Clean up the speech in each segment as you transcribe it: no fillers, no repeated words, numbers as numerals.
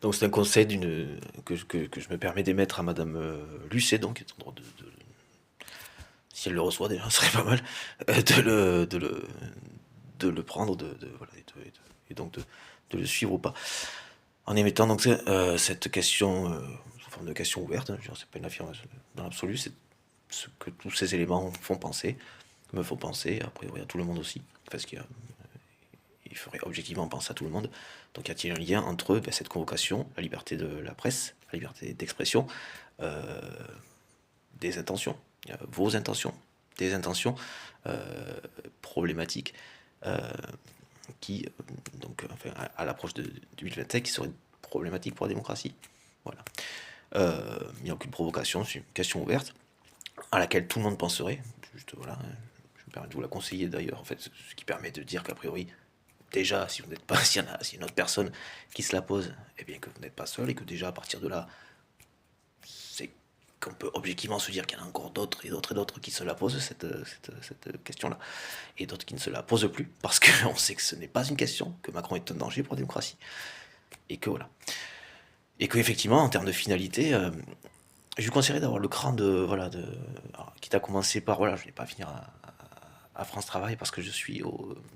Donc c'est un conseil que je me permets d'émettre à Madame Lucet, donc, qui est en droit si elle le reçoit déjà, ce serait pas mal, de le prendre, voilà, et donc de le suivre ou pas. En émettant donc cette question, sous forme de question ouverte, hein, c'est pas une affirmation dans l'absolu, c'est ce que tous ces éléments font penser, me font penser, après il y a tout le monde aussi, parce qu'il faudrait objectivement penser à tout le monde. Donc y a-t-il un lien entre cette convocation, la liberté de la presse, la liberté d'expression, des intentions, vos intentions, des intentions problématiques qui, donc, enfin, à l'approche de 2025, qui seraient problématiques pour la démocratie. Voilà. Il n'y a aucune provocation, c'est une question ouverte à laquelle tout le monde penserait. Juste, voilà, je me permets de vous la conseiller d'ailleurs, en fait, ce qui permet de dire qu'a priori, déjà, si vous n'êtes pas, s'il y a une autre personne qui se la pose, eh bien que vous n'êtes pas seul et que déjà à partir de là, c'est qu'on peut objectivement se dire qu'il y en a encore d'autres et d'autres et d'autres qui se la posent cette question-là, et d'autres qui ne se la posent plus, parce qu'on sait que ce n'est pas une question, que Macron est un danger pour la démocratie, et que voilà. Et qu'effectivement, en termes de finalité, je lui conseillerais d'avoir le cran voilà, alors, quitte à commencer par, voilà, je ne vais pas finir à France Travail parce que je suis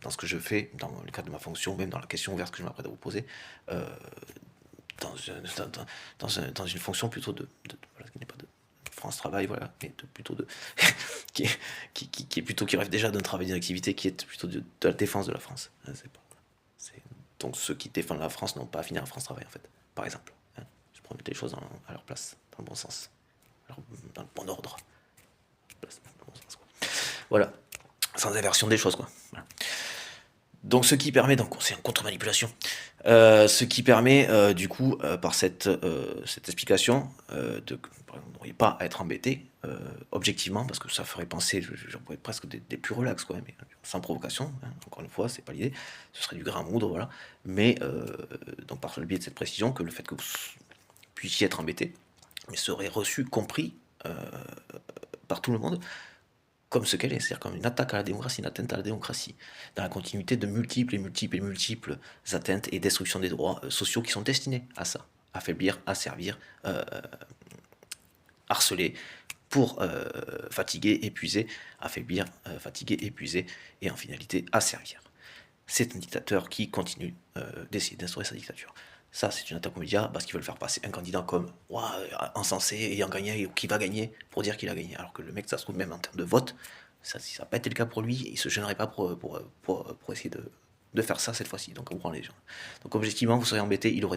dans ce que je fais, dans le cadre de ma fonction, même dans la question ouverte que je m'apprête à vous poser, dans une fonction plutôt voilà, qui n'est pas de France Travail, voilà, mais plutôt qui qui rêve déjà d'un travail, d'une activité qui est plutôt de la défense de la France. Hein, donc ceux qui défendent la France n'ont pas à finir à France Travail, en fait, par exemple. Hein, je prends les choses à leur place, dans le bon sens, dans le bon ordre. Dans le bon sens, quoi. Voilà, sans inversion des choses, quoi. Voilà. Donc ce qui permet, donc c'est en contre-manipulation, ce qui permet du coup par cette explication de vous n'auriez pas à être embêté objectivement, parce que ça ferait penser, j'en pourrais presque des plus relax, quoi, mais sans provocation, hein, encore une fois, c'est pas l'idée, ce serait du grain à moudre, voilà, mais donc par le biais de cette précision, que le fait que vous puissiez être embêté, mais serait reçu, compris par tout le monde, comme ce qu'elle est, c'est-à-dire comme une attaque à la démocratie, une atteinte à la démocratie, dans la continuité de multiples atteintes et destruction des droits sociaux qui sont destinés à ça, affaiblir, asservir, harceler, pour fatiguer, épuiser, affaiblir, fatiguer, épuiser, et en finalité asservir. C'est un dictateur qui continue d'essayer d'instaurer sa dictature. Ça, c'est une attaque aux médias parce qu'ils veulent faire passer un candidat comme encensé, ayant gagné, ou qui va gagner, pour dire qu'il a gagné. Alors que le mec, ça se trouve même en termes de vote, si ça n'a pas été le cas pour lui, il ne se gênerait pas pour essayer de faire ça cette fois-ci. Donc, on prend les gens. Donc, objectivement, vous seriez embêté, il aurait